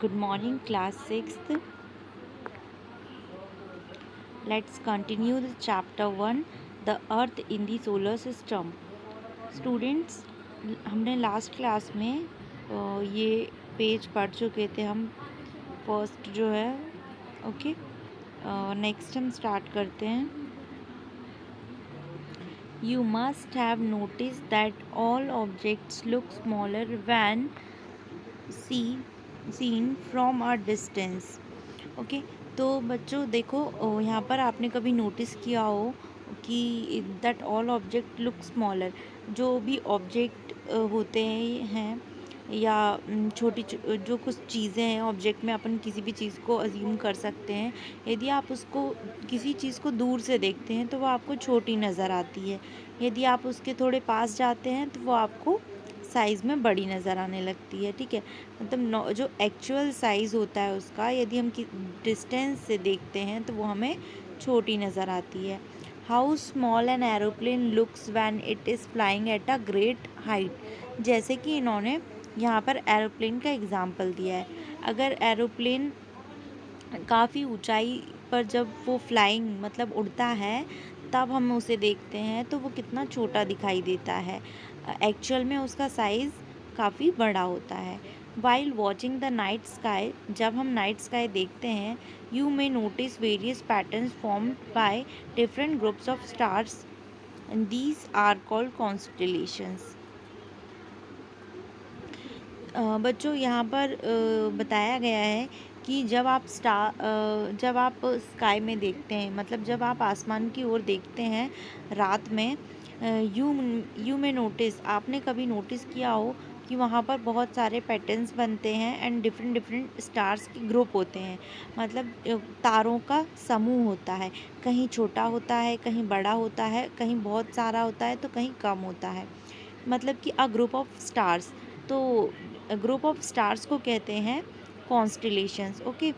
Good morning, class 6th. Let's continue the chapter 1, the earth in the solar system. Students, हमने last class में ये page पढ़ चुके थे हम फर्स्ट जो है. ओके, नेक्स्ट हम स्टार्ट करते हैं. You must have noticed that all objects look smaller when seen from a distance. Okay, तो बच्चों देखो, यहाँ पर आपने कभी नोटिस किया हो कि that all object look smaller. जो भी ऑब्जेक्ट होते हैं या जो कुछ चीज़ें हैं ऑब्जेक्ट में, अपन किसी भी चीज़ को अज्यूम कर सकते हैं. यदि आप उसको किसी चीज़ को दूर से देखते हैं तो वो आपको छोटी नज़र आती है. यदि आप उसके थोड़े पास जाते हैं तो वो आपको साइज़ में बड़ी नज़र आने लगती है. ठीक है, मतलब जो एक्चुअल साइज़ होता है उसका, यदि हम डिस्टेंस से देखते हैं तो वो हमें छोटी नज़र आती है. How small an aeroplane looks when it is flying at a great height. जैसे कि इन्होंने यहाँ पर एरोप्लेन का एग्जाम्पल दिया है. अगर एरोप्लेन काफ़ी ऊंचाई पर जब वो फ्लाइंग मतलब उड़ता है तब हम उसे देखते हैं तो वो कितना छोटा दिखाई देता है. एक्चुअल में उसका साइज़ काफ़ी बड़ा होता है. While watching the night sky, जब हम नाइट स्काई देखते हैं, you may notice various patterns formed by different groups of stars. These are called constellations. बच्चों यहाँ पर बताया गया है कि जब आप स्काई में देखते हैं, मतलब जब आप आसमान की ओर देखते हैं रात में, यू में नोटिस, आपने कभी नोटिस किया हो कि वहाँ पर बहुत सारे पैटर्न्स बनते हैं एंड डिफरेंट स्टार्स के ग्रुप होते हैं. मतलब तारों का समूह होता है. कहीं छोटा होता है, कहीं बड़ा होता है, कहीं बहुत सारा होता है तो कहीं कम होता है. मतलब कि अ ग्रुप ऑफ स्टार्स. तो ग्रुप ऑफ स्टार्स को कहते हैं कॉन्स्टेलेशंस. ओके,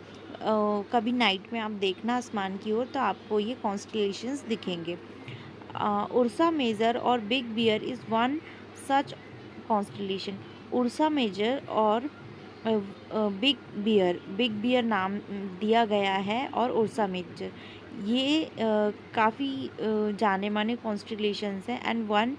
कभी नाइट में आप देखना आसमान की ओर तो आपको ये कॉन्स्टेलेशंस दिखेंगे. उर्सा मेजर और Big Bear is one such constellation. Ursa Major और बिग बियर नाम दिया गया है और उर्सा मेजर ये काफ़ी जाने माने कॉन्स्टेलेशंस हैं. And one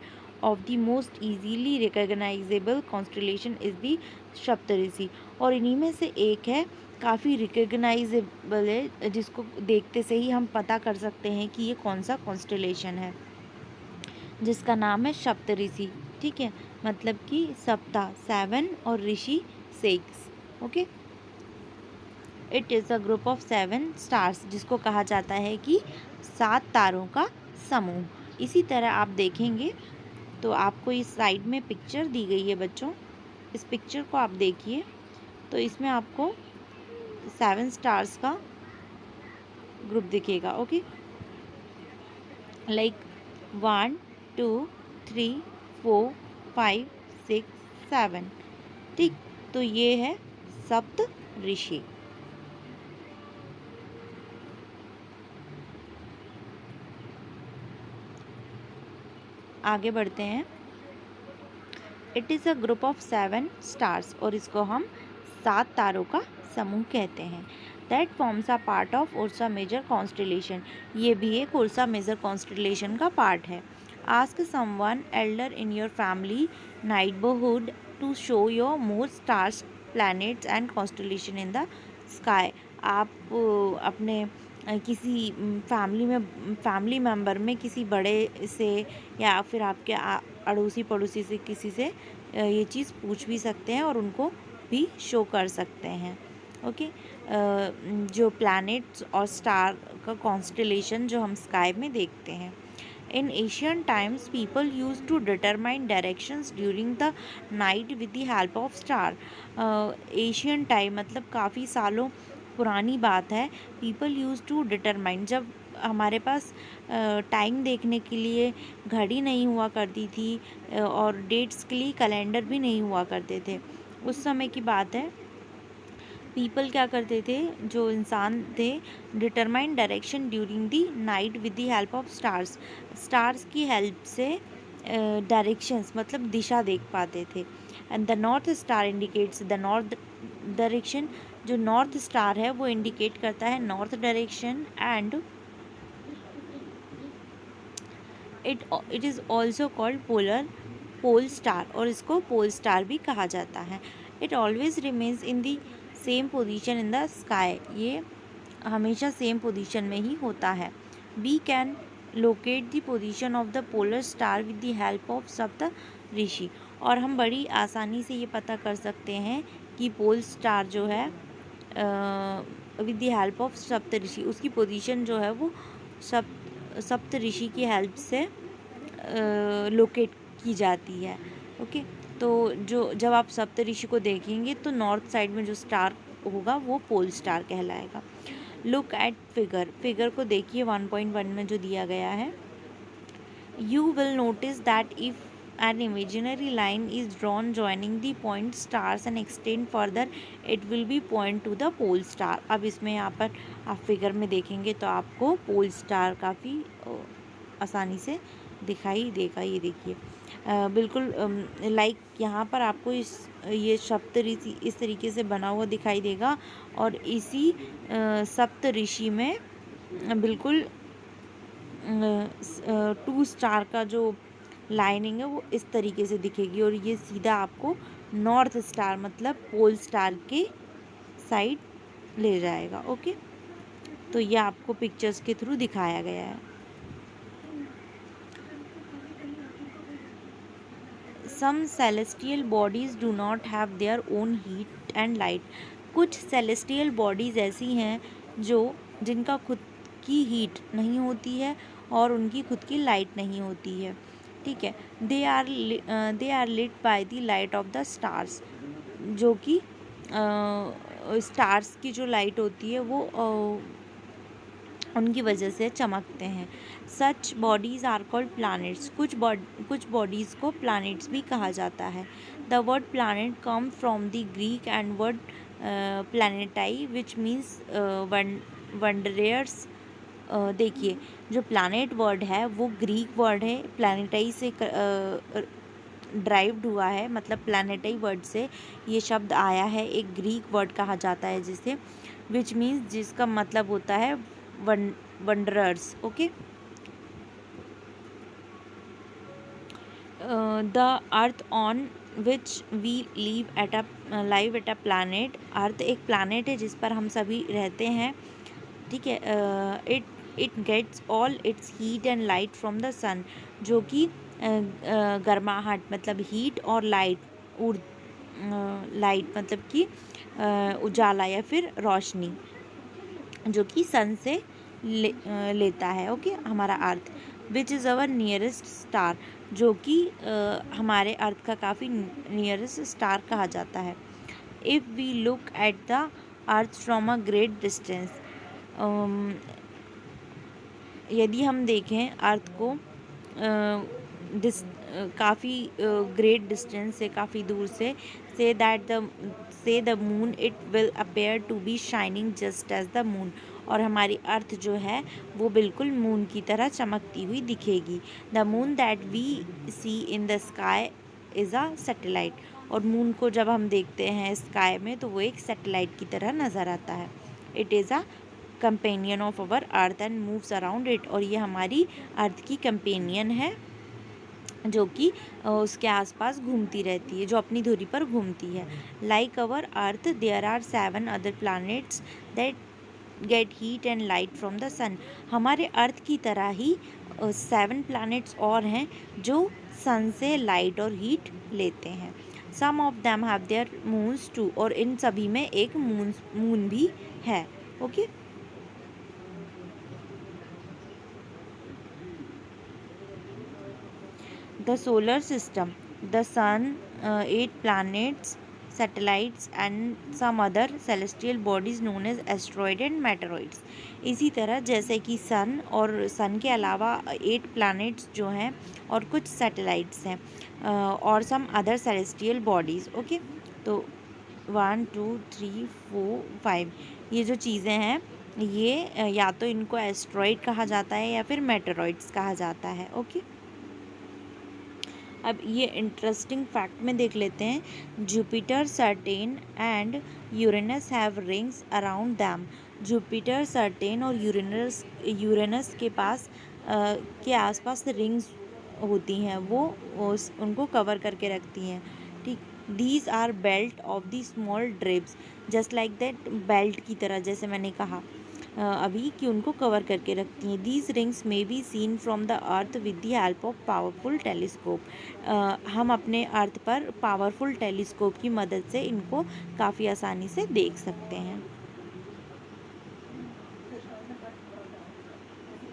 of the most easily recognizable constellation is the सप्तऋषि. और इन्हीं में से एक है, काफ़ी रिकग्नाइजेबल है, जिसको देखते से ही हम पता कर सकते हैं कि ये कौन सा कॉन्स्टेलेशन है, जिसका नाम है सप्तऋषि. ठीक है, मतलब कि सप्ता 7 और ऋषि 6. Okay, it is a group of 7 stars, जिसको कहा जाता है कि 7 तारों का समूह. इसी तरह आप देखेंगे तो आपको इस साइड में पिक्चर दी गई है बच्चों. इस पिक्चर को आप देखिए तो इसमें आपको 7 स्टार्स का ग्रुप दिखेगा. Okay, like 1 2 3 4 5 6 7. ठीक, तो ये है सप्त ऋषि. आगे बढ़ते हैं. It is a group of 7 stars, और इसको हम 7 तारों का समूह कहते हैं. That forms a part of Ursa Major constellation. ये भी एक उर्सा मेजर कॉन्स्टेलेशन का पार्ट है. Ask someone elder in your family neighbourhood to show your more stars, planets and constellation in the sky. आप अपने किसी फैमिली मेम्बर में किसी बड़े से या फिर आपके अड़ोसी पड़ोसी से किसी से ये चीज़ पूछ भी सकते हैं और उनको भी शो कर सकते हैं. ओके, जो प्लैनेट्स और स्टार का कॉन्स्टेलेशन जो हम स्काई में देखते हैं. In ancient times, people used to determine directions during the night with the help of star. Ancient time मतलब काफ़ी सालों पुरानी बात है. People used to determine, जब हमारे पास टाइम देखने के लिए घड़ी नहीं हुआ करती थी और डेट्स के लिए कैलेंडर भी नहीं हुआ करते थे, उस समय की बात है. पीपल क्या करते थे, जो इंसान थे, determine direction during the night with the help of stars. Stars की हेल्प से डायरेक्शंस मतलब दिशा देख पाते थे. And the north star indicates the north direction, जो नॉर्थ स्टार है वो इंडिकेट करता है north direction, and it is also called pole star, और इसको पोल स्टार भी कहा जाता है। It always remains in the same position in the sky, ये हमेशा सेम पोजीशन में ही होता है। We can locate the position of the polar star with the help of Saptarishi, और हम बड़ी आसानी से ये पता कर सकते हैं कि पोल स्टार जो है विद द हेल्प ऑफ सप्त ऋषि, उसकी पोजीशन जो है वो सप्त ऋषि की हेल्प से लोकेट की जाती है। ओके, तो जब आप सप्त ऋषि को देखेंगे तो नॉर्थ साइड में जो स्टार होगा वो पोल स्टार कहलाएगा। लुक एट फिगर को देखिए 1.1 में जो दिया गया है। You will notice that if an imaginary line is drawn joining the point stars and extend further, it will be point to the pole star। अब इसमें यहाँ पर आप फिगर में देखेंगे तो आपको पोल स्टार काफ़ी आसानी से दिखाई देगा। ये देखिए बिल्कुल लाइक यहाँ पर आपको ये सप्तऋषि इस तरीके से बना हुआ दिखाई देगा, और इसी सप्तऋषि में बिल्कुल 2 स्टार का जो लाइनिंग है वो इस तरीके से दिखेगी, और ये सीधा आपको नॉर्थ स्टार मतलब पोल स्टार के साइड ले जाएगा। ओके, तो ये आपको पिक्चर्स के थ्रू दिखाया गया है। Some celestial bodies do not have their own heat and light, कुछ सेलेस्टियल बॉडीज़ ऐसी हैं जिनका खुद की हीट नहीं होती है और उनकी खुद की लाइट नहीं होती है। ठीक है, they are lit by the light of the stars, जो कि स्टार्स की जो लाइट होती है वो उनकी वजह से चमकते हैं। Such bodies are called planets, कुछ बॉडीज़ को प्लैनेट्स भी कहा जाता है। The word planet come from the Greek and word planetai which means wanderers. देखिए, जो प्लैनेट वर्ड है वो ग्रीक वर्ड है, प्लैनेटाई से ड्राइव्ड हुआ है, मतलब प्लैनेटाई वर्ड से ये शब्द आया है। एक ग्रीक वर्ड कहा जाता है जिसे, विच मीन्स जिसका मतलब होता है wanderers. Okay, the earth on which we live at a planet, earth एक प्लैनेट है जिस पर हम सभी रहते हैं। ठीक है, it gets all its heat and light from the sun, जो कि गर्माहट मतलब हीट और लाइट मतलब कि उजाला या फिर रोशनी जो कि सन से लेता है। ओके, हमारा earth, which is our nearest star, जो कि हमारे अर्थ का काफ़ी नियरेस्ट स्टार कहा जाता है। If we look at the earth from a great distance, यदि हम देखें अर्थ को काफ़ी ग्रेट डिस्टेंस से, काफ़ी दूर से, से the moon it will appear to be shining just as the moon, और हमारी अर्थ जो है वो बिल्कुल मून की तरह चमकती हुई दिखेगी। The moon that we see in the sky is a satellite, और मून को जब हम देखते हैं स्काई में तो वो एक सैटेलाइट की तरह नज़र आता है। It is a companion of our earth and moves around it, और ये हमारी अर्थ की कंपेनियन है जो कि उसके आसपास घूमती रहती है, जो अपनी धुरी पर घूमती है। Like our earth there are 7 other planets that get heat and light from the sun, हमारे अर्थ की तरह ही 7 प्लैनेट्स और हैं जो सन से लाइट और हीट लेते हैं। Some of them have their moons too, और इन सभी में एक मून भी है। Okay, the solar system, the sun, 8 planets, satellites and some other celestial bodies known as asteroid and meteoroids। इसी तरह जैसे कि सन और सन के अलावा 8 planets जो हैं और कुछ satellites हैं और some other celestial bodies। Okay, तो 1 2 3 4 5 ये जो चीज़ें हैं ये या तो इनको एस्ट्रॉइड कहा जाता है या फिर मेटेरॉइड्स कहा जाता है। ओके, अब ये इंटरेस्टिंग फैक्ट में देख लेते हैं। Jupiter, Saturn and Uranus have rings around them. Jupiter, Saturn और यूरेनस के पास के आसपास रिंग्स होती हैं, वो उनको कवर करके रखती हैं। ठीक, these are belt of the small drips, just like that, belt की तरह, जैसे मैंने कहा अभी कि उनको कवर करके रखती हैं। These rings may be seen from the earth with the help of powerful telescope. हम अपने अर्थ पर पावरफुल टेलीस्कोप की मदद से इनको काफ़ी आसानी से देख सकते हैं।